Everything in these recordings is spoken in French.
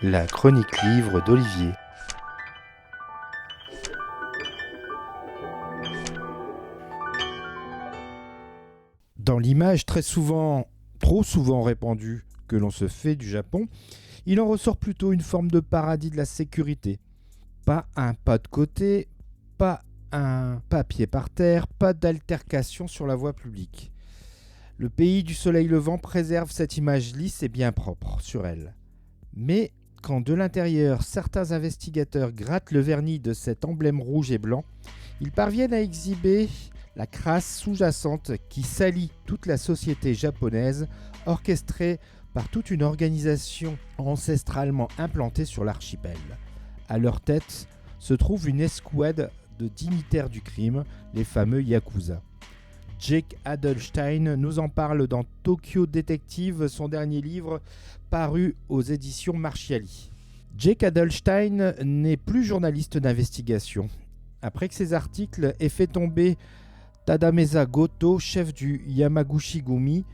La chronique livre d'Olivier. Dans l'image trop souvent répandue que l'on se fait du Japon, il en ressort plutôt une forme de paradis de la sécurité. Pas un pas de côté, pas un papier par terre, pas d'altercation sur la voie publique. Le pays du soleil levant préserve cette image lisse et bien propre sur elle. Mais quand de l'intérieur, certains investigateurs grattent le vernis de cet emblème rouge et blanc, ils parviennent à exhiber la crasse sous-jacente qui salit toute la société japonaise, orchestrée par toute une organisation ancestralement implantée sur l'archipel. À leur tête se trouve une escouade de dignitaires du crime, les fameux Yakuza. Jake Adelstein nous en parle dans Tokyo Detective, son dernier livre paru aux éditions Marchiali. Jake Adelstein n'est plus journaliste d'investigation. Après que ses articles aient fait tomber Tadamesa Goto, chef du Yamaguchi-gumi,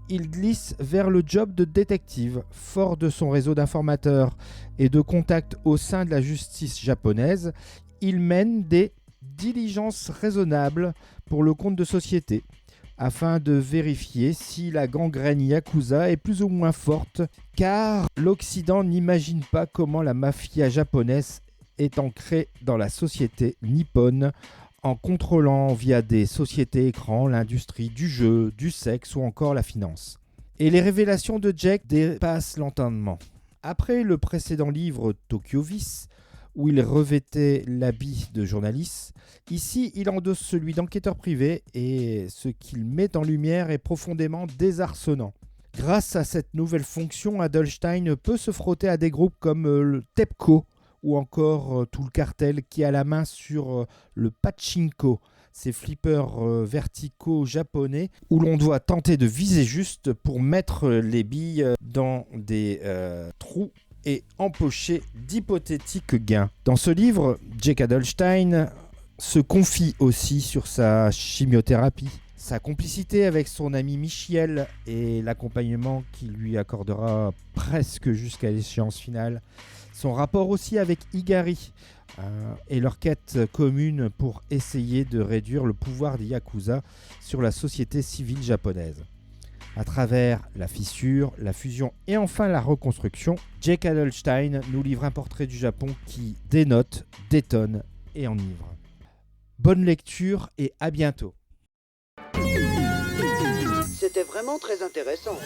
il glisse vers le job de détective. Fort de son réseau d'informateurs et de contacts au sein de la justice japonaise, il mène des diligences raisonnables pour le compte de société, afin de vérifier si la gangrène Yakuza est plus ou moins forte, car l'Occident n'imagine pas comment la mafia japonaise est ancrée dans la société nippone, en contrôlant via des sociétés écrans l'industrie du jeu, du sexe ou encore la finance. Et les révélations de Jack dépassent l'entendement. Après le précédent livre Tokyo Vice, où il revêtait l'habit de journaliste, ici il endosse celui d'enquêteur privé et ce qu'il met en lumière est profondément désarçonnant. Grâce à cette nouvelle fonction, Adelstein peut se frotter à des groupes comme le TEPCO ou encore tout le cartel qui a la main sur le pachinko, ces flippers verticaux japonais où l'on doit tenter de viser juste pour mettre les billes dans des trous et empocher d'hypothétiques gains. Dans ce livre, Jake Adelstein se confie aussi sur sa chimiothérapie, sa complicité avec son ami Michiel et l'accompagnement qu'il lui accordera presque jusqu'à l'échéance finale, son rapport aussi avec Higari et leur quête commune pour essayer de réduire le pouvoir des Yakuza sur la société civile japonaise. À travers la fissure, la fusion et enfin la reconstruction, Jake Adelstein nous livre un portrait du Japon qui dénote, détonne et enivre. Bonne lecture et à bientôt. C'était vraiment très intéressant.